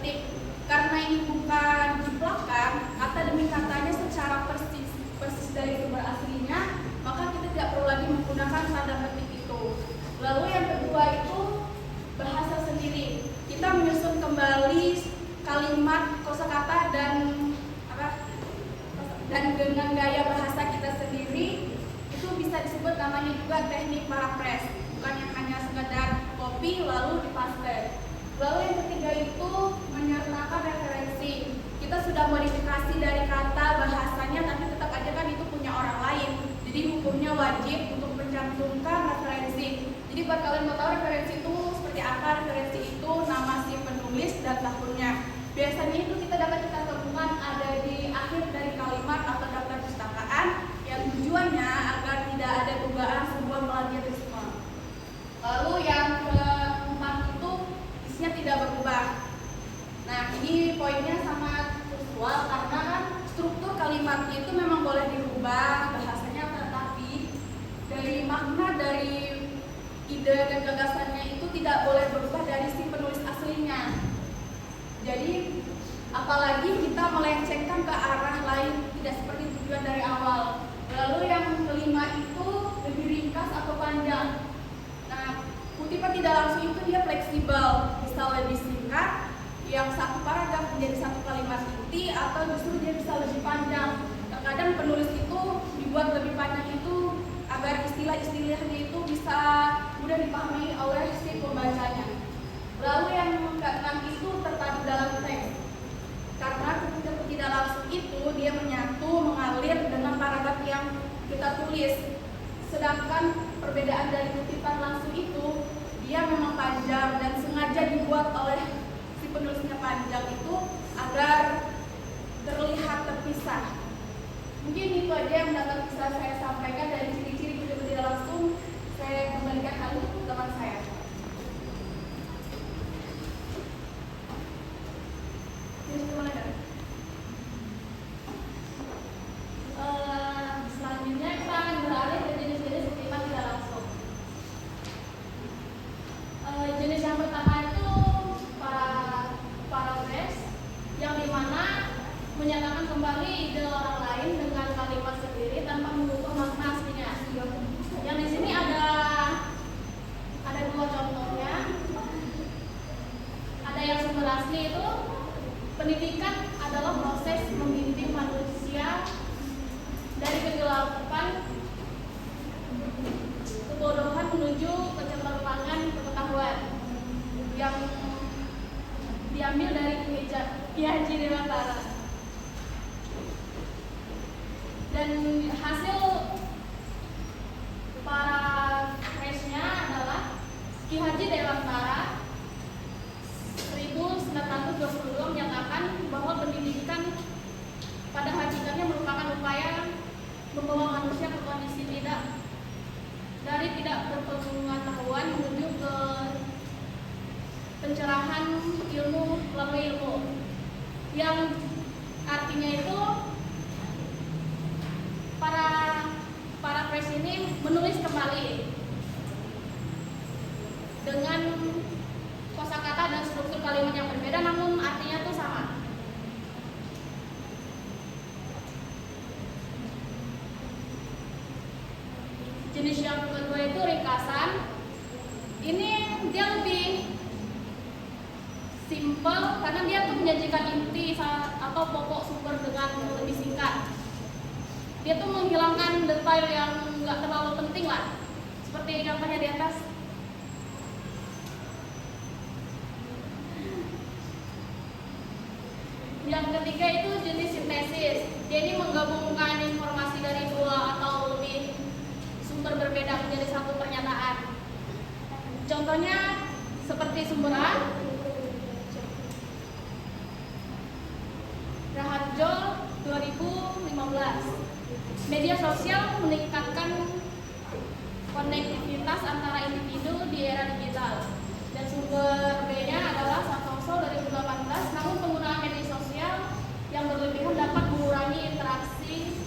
ketik. Karena ini bukan jiplakan, kata demi katanya secara persis dari sumber aslinya, maka kita tidak perlu lagi menggunakan tanda petik itu. Lalu yang kedua itu bahasa sendiri. Kita menyusun kembali kalimat, kosakata dan dengan gaya bahasa kita sendiri. Itu bisa disebut namanya juga teknik paraphrase, bukan yang hanya sekedar copy lalu dipaste. Lalu yang ketiga itu menyertakan referensi. Kita sudah modifikasi dari kata bahasanya, tapi tetap aja kan itu punya orang lain. Jadi hukumnya wajib untuk mencantumkan referensi. Jadi buat kalian mau tahu referensi itu seperti apa, referensi itu nama si penulis dan tahunnya. Biasanya itu kita dapat kita temukan ada di akhir dari kalimat atau daftar pustakaan yang tujuannya agar tidak ada dugaan sebuah plagiarisme. Lalu yang keempat itu isinya tidak berubah. Nah, ini poinnya sangat visual karena kan struktur kalimatnya itu memang boleh dirubah bahasanya, tetapi dari makna, dari ide dan gagasannya itu tidak boleh berubah dari si penulis aslinya. Jadi apalagi kita melencengkan ke arah lain, tidak seperti tujuan dari awal. Lalu yang kelima itu lebih ringkas atau panjang. Nah, kutipan tidak langsung itu dia fleksibel, bisa lebih singkat, yang satu paragraf menjadi satu kalimat inti, atau justru dia bisa lebih panjang. Terkadang penulis itu dibuat lebih panjang itu agar istilah-istilahnya itu bisa mudah dipahami oleh si pembacanya. Lalu yang keenam itu terpadu dalam teks. Karena ketika tidak langsung itu dia menyatu, mengalir dengan paragraf yang kita tulis. Sedangkan perbedaan dari kutipan langsung itu dia memang panjang dan sengaja dibuat oleh si penulisnya panjang itu agar terlihat terpisah. Mungkin itu aja yang dapat bisa saya sampaikan dari ciri-ciri kutipan tidak langsung. Saya kembalikan hal itu ke teman saya. Selanjutnya kita akan beralih ke jenis-jenis kutipan tidak langsung. Jenis yang pertama itu paraphrase, yang dimana menyatakan kembali ide orang lain dengan kalimat sendiri tanpa mengubah makna aslinya. Yang di sini ada dua contohnya. Ada yang sumber asli itu, pendidikan adalah proses membimbing manusia dari kegelapan kebodohan menuju kecerdasan pengetahuan, yang diambil dari Ki Haji Dewantara. Dan hasil paraphrase-nya adalah Ki Haji Dewantara 1922 menyatakan bahwa pendidikan pada hakikatnya merupakan upaya membawa manusia ke kondisi dari tidak berpengetahuan menuju ke pencerahan ilmu melalui ilmu, yang artinya itu paraphrase ini menulis kembali dengan kosakata dan struktur kalimat yang berbeda, namun artinya itu sama. Jenis yang kedua itu ringkasan. Ini dia lebih simple karena dia tuh menjanjikan inti atau pokok sumber dengan lebih singkat. Dia tuh menghilangkan detail yang nggak terlalu penting lah, seperti contohnya di atas. Yang ketiga itu jenis sintesis. Dia ini menggabungkan informasi dari dua atau lebih sumber berbeda menjadi satu pernyataan. Contohnya seperti sumber A, Raharjo 2015. Media sosial meningkatkan konektivitas antara individu di era digital. Dan sumber B-nya adalah Santoso 2018. Namun penggunaan media sosial yang berlebihan dapat mengurangi interaksi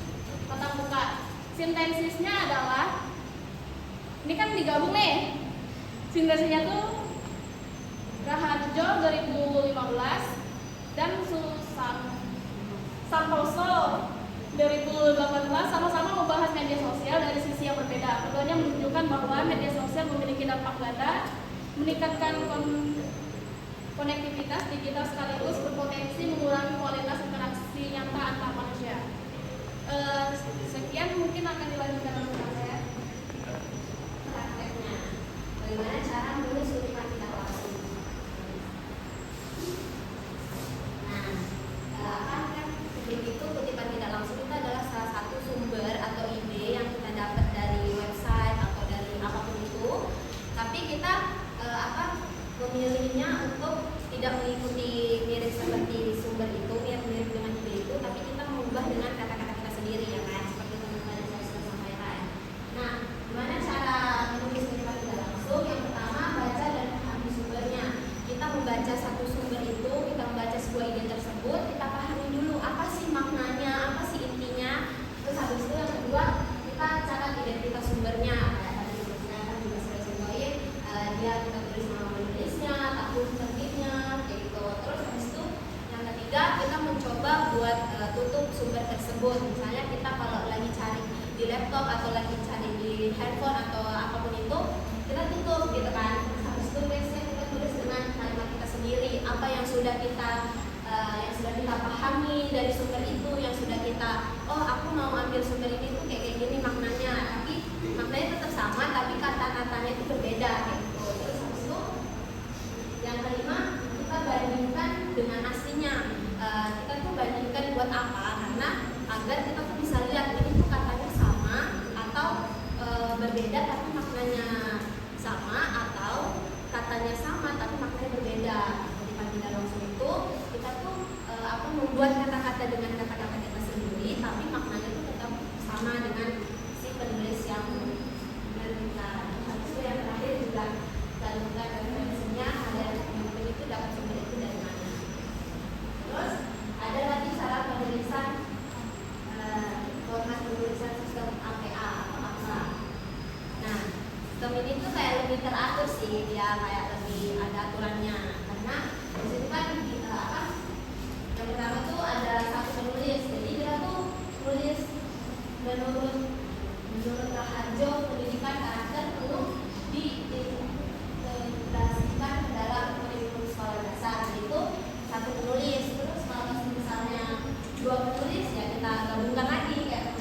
tatap muka. Sintesisnya adalah, ini kan digabung nih. Sintesisnya tuh Raharjo 2015 konektivitas digital sekaligus berpotensi mengurangi kualitas interaksi nyata antar manusia. Sekian, mungkin akan dilanjutkan oleh saya. Prakteknya, bagaimana cara menulis kutipan tidak langsung. Nah, kan begitu kutipan tidak langsung itu adalah salah satu sumber atau ide yang kita dapat dari website atau dari apapun itu, tapi kita memilihnya untuk tidak mengikuti mirip seperti sumber itu, mirip dengan ide itu, tapi kita mengubah dengan kata-kata kita sendiri, ya kan, seperti teman-teman yang saya sudah sampaikan. Nah, gimana cara menulis kutipan tidak langsung? Yang pertama, baca dan pahami sumbernya. Kita membaca satu sumber itu, kita membaca sebuah ide tersebut, kita pahami dulu apa sih maknanya, apa sih intinya. Terus habis itu yang kedua, kita catat identitas sumbernya. Kayak tadi saya kan juga sudah contohin, dia kita tulis nama penulisnya, tahun terbitnya, kayak gitu. Terus habis itu yang ketiga, kita mencoba buat tutup sumber tersebut. Misalnya kita kalau lagi cari di laptop atau lagi cari di handphone atau apapun itu, kita tutup gitu kan. Terus habis itu biasanya kita tulis dengan kalimat kita sendiri, apa yang sudah kita pahami dari sumber itu, yang sudah kita, oh aku mau ambil sumber ini tuh kayak gini maknanya, tapi maknanya tetap sama tapi kata-katanya itu berbeda gitu. Terus habis itu yang kelima, kita bandingkan dengan aslinya. Kita tuh bandingkan buat apa? Karena agar kita tuh bisa lihat ini tuh katanya sama atau berbeda tapi maknanya sama, atau katanya sama tapi maknanya berbeda. Kutipan tidak langsung itu kita tuh membuat kata-kata dengan kata-kata kita sendiri tapi maknanya itu tetap sama dengan si penulis yang menerbitkan. Habis itu yang terakhir juga cantumkan referensinya, ada yang itu dapat sumber itu dari mana. Terus ada lagi cara penulisan format penulisan sistem APA atau APA. Nah, sistem ini tuh kayak lebih teratur sih, dia kayak lebih ada aturannya. Karena di situ kan yang pertama tuh ada satu penulis, jadi dia tuh tulis menurut Raharjo pendidikan karakter perlu diintegrasikan ke dalam kurikulum sekolah dasar. Itu satu penulis. Terus kalau misalnya dua penulis, ya kita gabungkan lagi kayak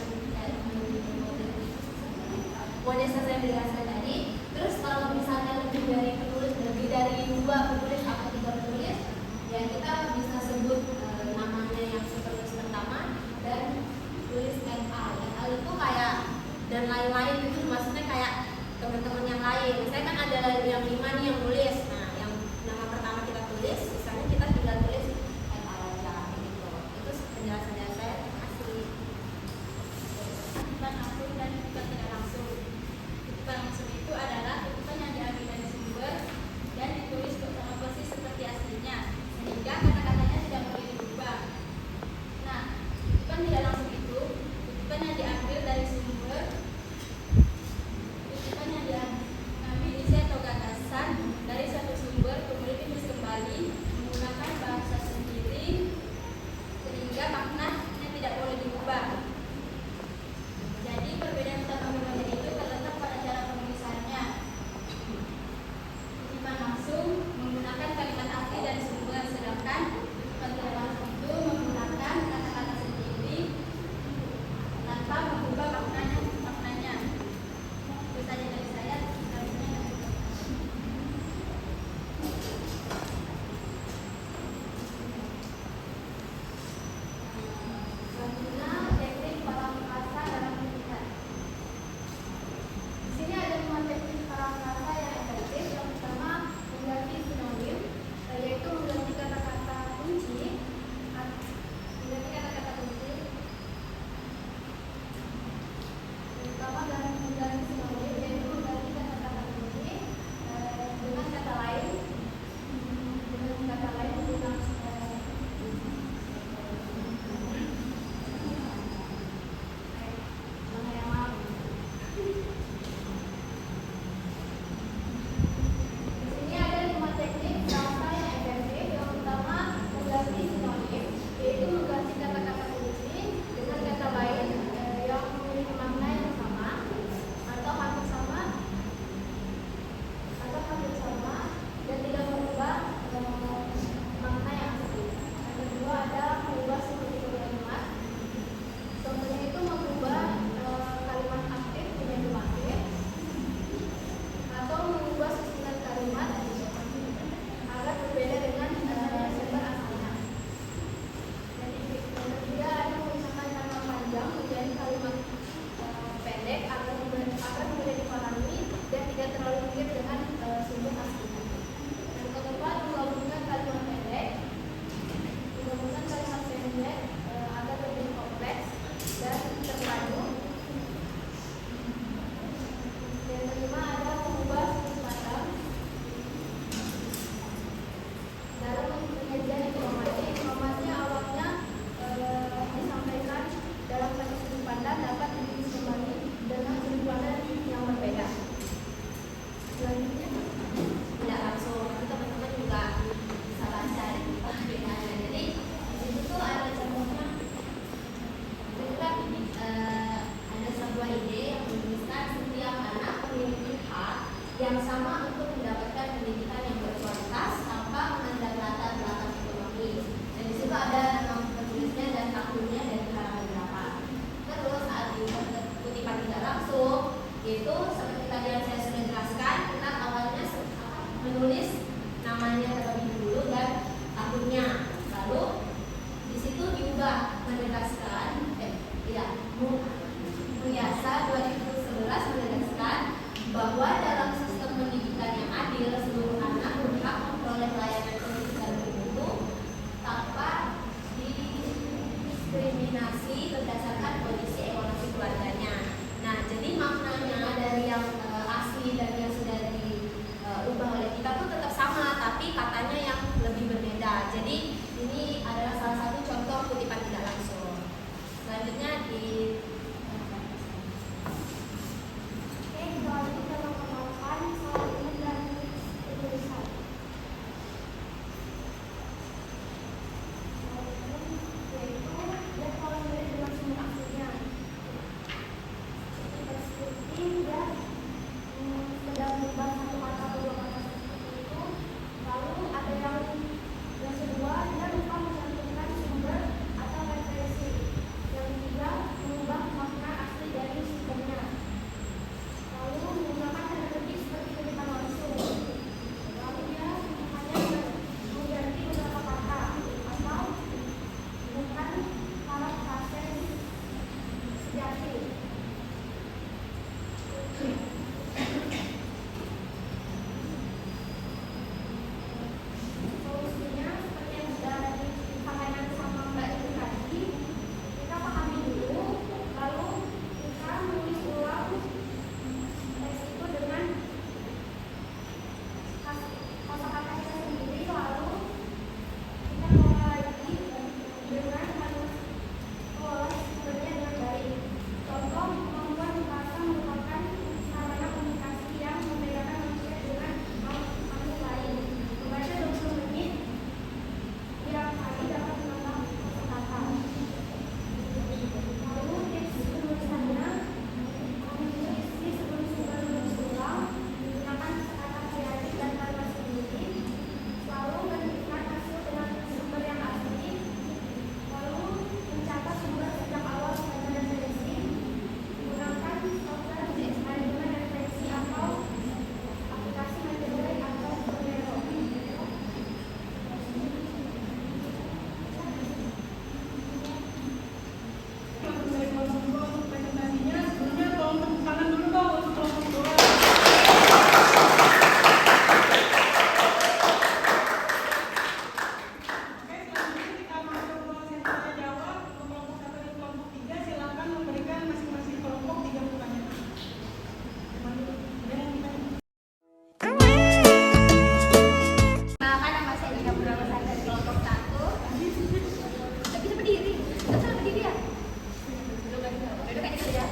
model saya jelaskan tadi. Terus kalau misalnya lebih dari dua penulis atau tiga penulis, ya kita bisa sebut namanya yang si penulis pertama dan tulis MA. Yang L itu kayak dan lain-lain, itu maksudnya kayak teman-teman yang lain. Misalnya kan ada yang 5 nih yang nulis. Nah, yang nama pertama kita tulis, misalnya kita tinggal tulis MA aja gitu. Itu penjelasan dari saya. Terima kasih. Kutipan langsung dan kutipan tidak langsung. Kutipan langsung itu adalah kutipan yang diambil dari sumber dan ditulis sama persis seperti aslinya, sehingga kata-katanya tidak boleh diubah. Nah, kutipan tidak langsung itu kutipan yang diambil dari sumber tapi katanya yang lebih berbeda. Jadi ini adalah salah satu contoh kutipan tidak langsung. Selanjutnya di kalau kita memperkenalkan salah ini dari tulisan. Yaitu dia kalau mirip dengan sumber aslinya. Seperti dia sedang berubah satu kata atau dua kata seperti itu. Lalu ada yang kedua dia lupa mencantumkan sumber atau referensi. Yang ketiga mengubah makna asli dari sumbernya. Lalu menggunakan tanda petik seperti kutipan langsung. Lalu dia hanya mengganti beberapa kata atau bukan parafrase sejati. Solusinya seperti yang sudah disampaikan sama Mbak Ibu tadi, kita pahami dulu, lalu kita menulis ulang teks itu dengan kosakata kita sendiri, lalu kita kelola lagi dengan kelola sumbernya dengan baik. Contoh, kemampuan bahasa merupakan sarana komunikasi yang membedakan manusia dengan makhluk lain. Membaca 20 menit tiap hari dapat menambah kosakata. Lalu tips penulisannya, menulis isi sebelum sumber menulis ulang, menggunakan kata kreatif dan kalimat sendiri, lalu bandingkan hasil dengan sumber yang asli, lalu mencatat sumber sejak awal pada referensi, menggunakan software manajemen referensi atau aplikasi metode atau Pomodoro. Dari kelompok 2 untuk presentasinya, sebelumnya tolong tepuk tangan dulu dong untuk kelompok 2. Oke, selanjutnya kita masuk ke sesi tanya jawab. Untuk kelompok 1 dan kelompok 3, silakan memberikan masing-masing kelompok 3 pertanyaan. Ada yang ditanya? Perkenalkan, nama saya Dina Purnamasa dari kelompok 1. Nggak bisa berdiri. Nggak salah berdiri ya? Duduk aja dulu ya.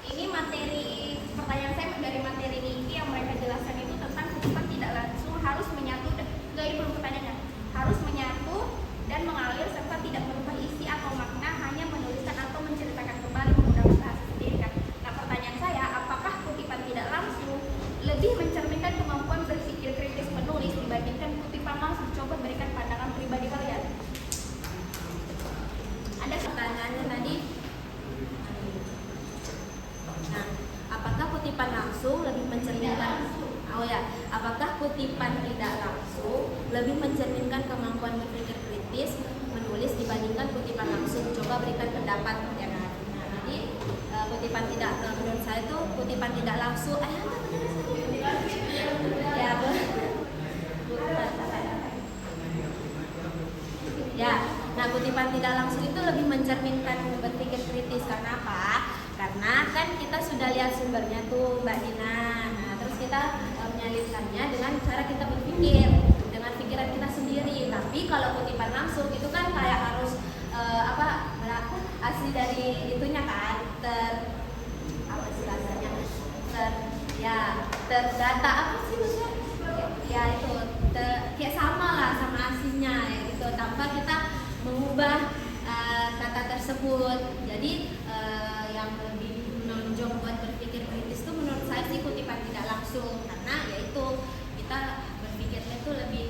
Ini materi pertanyaan saya dari materi Niki yang mereka jelaskan itu tentang kutipan tidak langsung harus menyatu. Enggak, ini belum pertanyaannya. Harus menyatu dan mengalir serta tidak merubah isi atau makna, hanya menuliskan atau menceritakan kembali menggunakan bahasa sendiri kan. Nah, pertanyaan saya, apakah kutipan tidak langsung lebih mencerminkan kemampuan berpikir kritis penulis dibandingkan kutipan langsung? Coba berikan pandangan pribadi kalian. Ada pertanyaannya tadi. Nah, apakah kutipan langsung lebih mencerminkan? Oh ya, apakah kutipan tidak langsung lebih mencerminkan kemampuan berpikir kritis menulis dibandingkan kutipan langsung? Coba berikan pendapat ya kan. Nah, jadi kutipan tidak, menurut saya itu kutipan tidak langsung. Ya, ya. Nah, kutipan tidak langsung itu lebih mencerminkan berpikir kritis. Karena apa? Karena kan kita sudah lihat sumbernya tuh Mbak Dina. Nah, terus kita menyalurkannya dengan cara kita berpikir dengan pikiran kita sendiri. Tapi kalau kutipan langsung itu kan kayak harus asli dari itunya kan, apa sih bahasanya, terdata apa sih maksudnya? Ya itu kayak sama lah sama aslinya ya gitu, tanpa kita mengubah kata tersebut. Jadi yang lebih menonjol buat berpikir kritis itu menurut saya sih kutipan tidak langsung, karena yaitu kita berpikirnya itu lebih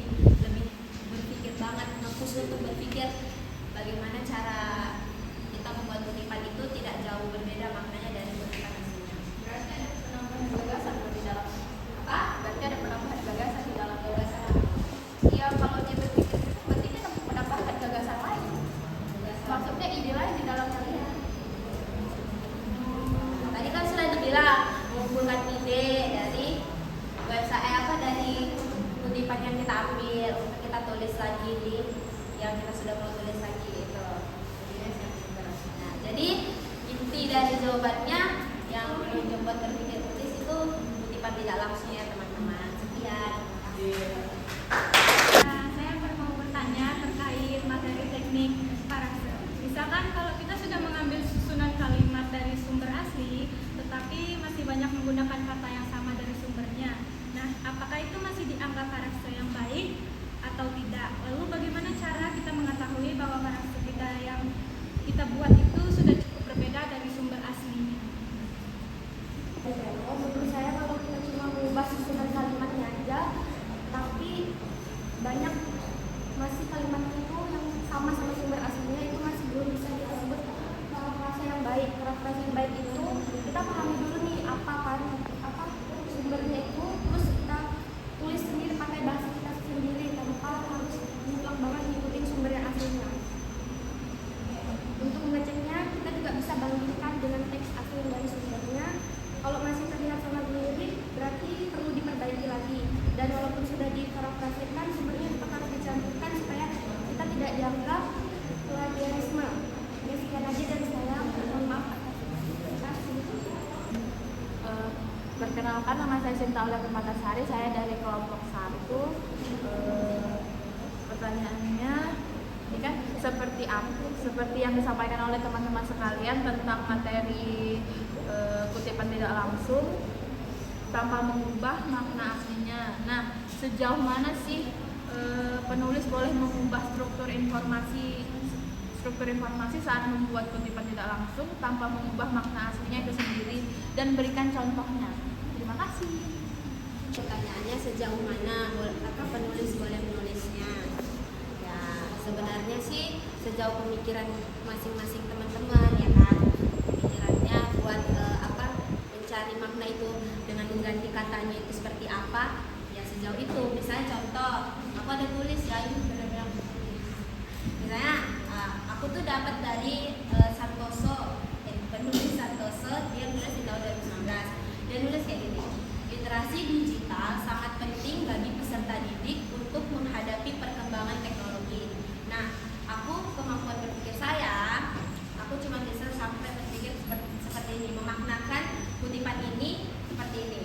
berpikir banget, fokus untuk berpikir bagaimana cara kita membuat kutipan itu tidak jauh berbeda maknanya dari kutipan aslinya. Berarti ada penambahan gagasan di dalam Apa? Berarti ada penambahan gagasan di dalam gagasan. Iya, kalau dia berpikir berarti dia menambahkan gagasan lain. Maksudnya ide lain di dalam kalian. Tadi kan sudah dibilang mengumpulkan ide dari website dari kutipan yang kita ambil, kita tulis lagi di yang kita sudah mau tulis lagi itu. Nah, jadi inti dari jawabannya yang menunjuk buat berpikir kritis itu kutipan tidak langsung ya teman-teman. Sekian. diparafrasirkan, sumbernya akan dicantumkan supaya kita tidak dianggap plagiarisme. Ya, sekian aja dari saya. Mohon maaf atas Perkenalkan, nama saya Sinta Aulia Permatasari, saya dari kelompok 1. Pertanyaannya ini kan seperti yang disampaikan oleh teman-teman sekalian tentang materi kutipan tidak langsung tanpa mengubah makna aslinya. Nah, sejauh mana sih penulis boleh mengubah struktur informasi saat membuat kutipan tidak langsung tanpa mengubah makna aslinya itu sendiri, dan berikan contohnya. Terima kasih. Pertanyaannya sejauh mana penulis boleh menulisnya? Ya, sebenarnya sih sejauh pemikiran masing-masing teman-teman, ya kan, pemikirannya buat mencari makna itu dengan mengganti katanya itu seperti apa, ya sejauh itu. Misalnya contoh, aku ada tulis ya, ini benar-benar misalnya aku tuh dapat dari penulis Santoso, dia nulis di tahun 2019. Dia nulis kayak gini: literasi digital sangat penting bagi peserta didik untuk menghadapi perkembangan teknologi. Nah, kemampuan berpikir saya, aku cuma bisa sampai berpikir seperti ini, memaknakan kutipan ini seperti ini.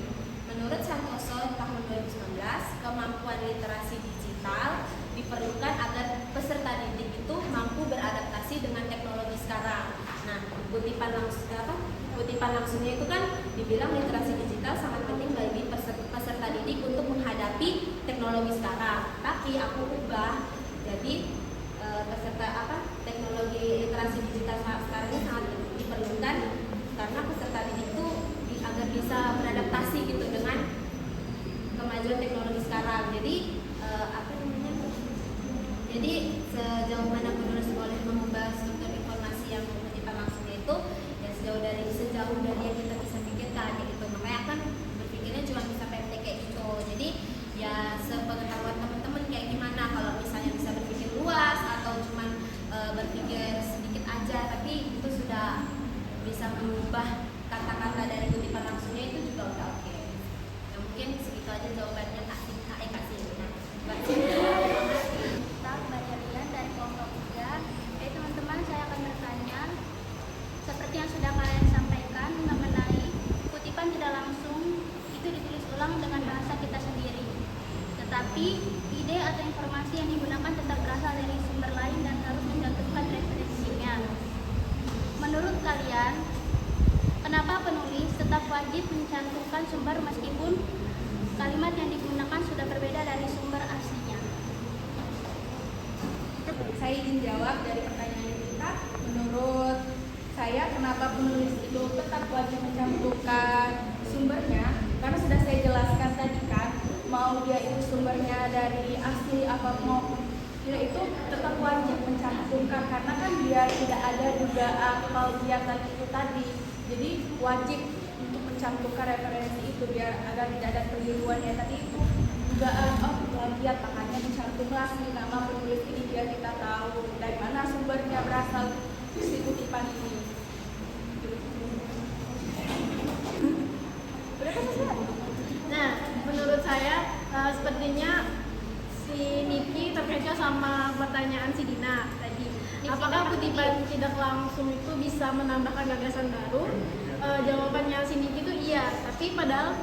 Menurut Santoso tahun 2019, kemampuan literasi digital diperlukan agar peserta didik itu mampu beradaptasi dengan teknologi sekarang. Nah, kutipan langsungnya itu kan dibilang literasi digital sangat penting bagi peserta didik untuk menghadapi teknologi sekarang. Tapi aku ubah jadi teknologi literasi digital sekarang ini sangat diperlukan karena peserta didik itu agar bisa beradaptasi gitu dengan kemajuan teknologi sekarang. Jadi sejauh mana penulis boleh mengubah struktur informasi yang kutipan langsungnya itu, ya sejauh dari yang kita bisa pikirkan gitu. Makanya kan berpikirnya cuma bisa pendek kayak gitu. Jadi ya sepengetahuan teman-teman kayak gimana, kalau misalnya bisa berpikir luas atau cuma berpikir sedikit aja tapi itu sudah bisa mengubah kata-kata dari kutipan langsungnya, itu juga udah oke. Ya mungkin segitu aja jawabannya Kak Sinta. Mbak Sinta. dari kelompok 3. Teman-teman, saya akan bertanya seperti yang sudah kalian sampaikan mengenai kutipan tidak langsung itu ditulis ulang dengan bahasa kita sendiri, tetapi ide atau informasi yang digunakan tetap berasal dari sumber lain dan harus mencantumkan referensinya. Menurut kalian, kenapa penulis tetap wajib mencantumkan sumber meskipun kalimat yang digunakan sudah berbeda dari sumber aslinya? Saya ingin jawab dari pertanyaan kita. Menurut saya, kenapa penulis itu tetap wajib mencantumkan sumbernya? Karena sudah saya jelaskan tadi kan, mau dia itu sumbernya dari asli apa mau dia itu tetap wajib mencantumkan, karena kan dia tidak ada dugaan plagiat itu tadi. Jadi wajib untuk mencantumkan referensi itu biar agar tidak ada keliruan ya tadi itu dugaan plagiat, makanya dicantumlah si nama penulis ini biar kita tahu dari mana sumbernya berasal si kutipan ini. Nah, menurut saya sepertinya si Niki terkecoh sama pertanyaan si Dina tadi. Apakah kutipan tidak langsung itu bisa menambahkan gagasan baru? Jawabannya si Niki itu iya, tapi padahal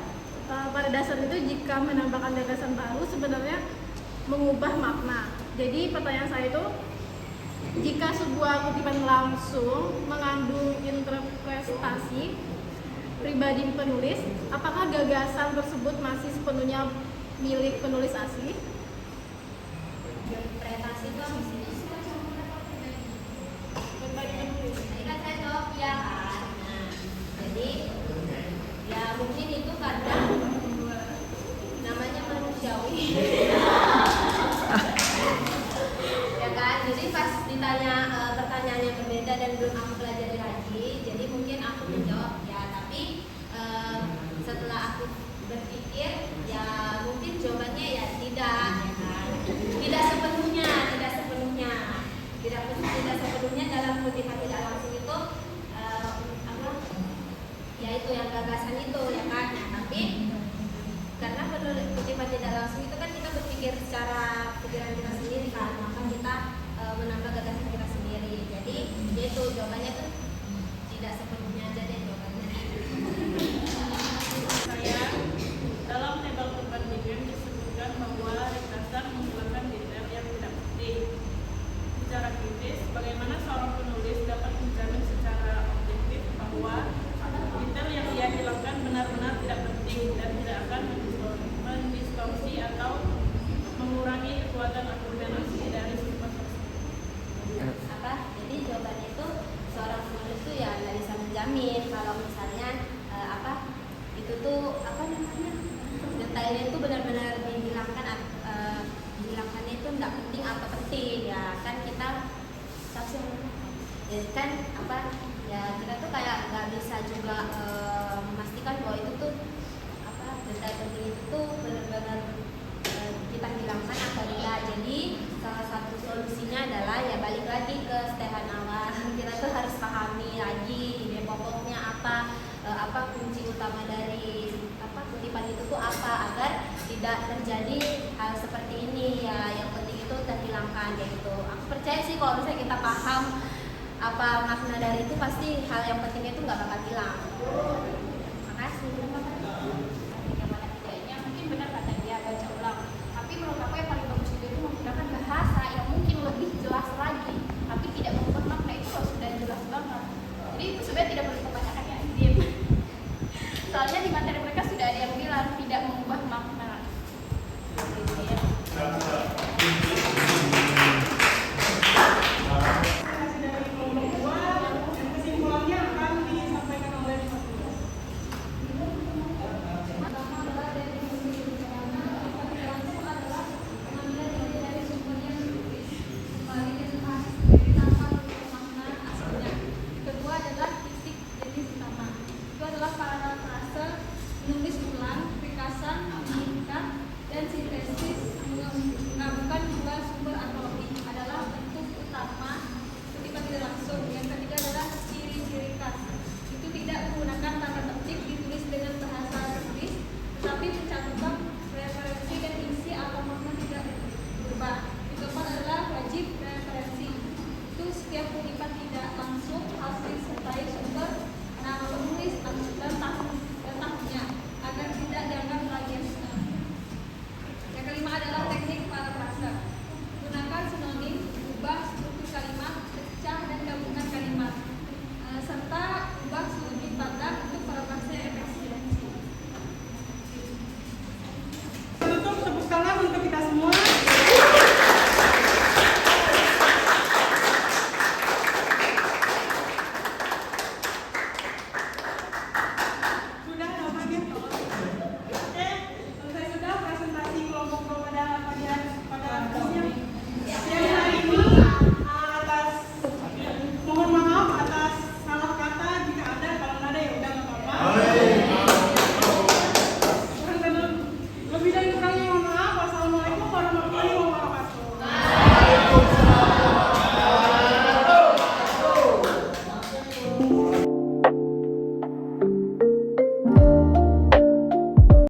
pada dasar itu jika menambahkan gagasan baru sebenarnya mengubah makna. Jadi pertanyaan saya itu, jika sebuah kutipan langsung mengandung interpretasi pribadi penulis, apakah gagasan tersebut masih sepenuhnya milik penulis asli? Interpretasi itu apa sih? Pribadi penulis. Tadi kan saya jawab ya kan. Nah, jadi ya mungkin itu kadang namanya manusiawi. Ya kan, jadi pas ditanya pertanyaan yang berbeda dan belum aku pelajari lagi, jadi mungkin aku menjawab ya, tapi setelah aku berpikir ya mungkin jawabannya ya tidak. cara pikiran kita sendiri kan, maka kita menambah gagasan kita sendiri. Jadi itu jawabannya tuh tidak sepenuhnya aja deh jawabannya. Saya dalam tabel perbandingan disebutkan bahwa ringkasan menghilangkan detail yang tidak penting. Secara kritis, bagaimana seorang penulis dapat menjamin secara objektif bahwa detail yang ia hilangkan benar-benar tidak penting dan tidak akan mendistorsi atau mengurangi kekuatan argumentasi dari sumber tersebut. Jadi jawabannya itu seorang penulis itu ya nggak bisa menjamin kalau misalnya itu tuh detailnya itu benar-benar dihilangkannya itu nggak penting atau penting ya kan kita jadi kan kita tuh kayak nggak bisa juga memastikan bahwa itu tuh detail penting itu tuh benar-benar kita hilangkan atau tidak. Jadi salah satu solusinya adalah ya balik lagi ke stepan awal. Kita tuh harus pahami lagi ide pokoknya apa kunci utama dari kutipan itu tuh apa agar tidak terjadi hal seperti ini ya. Yang penting itu terhilangkan gitu. Aku percaya sih kalau misalnya kita paham apa makna dari itu pasti hal yang pentingnya itu nggak bakal hilang. Terima kasih.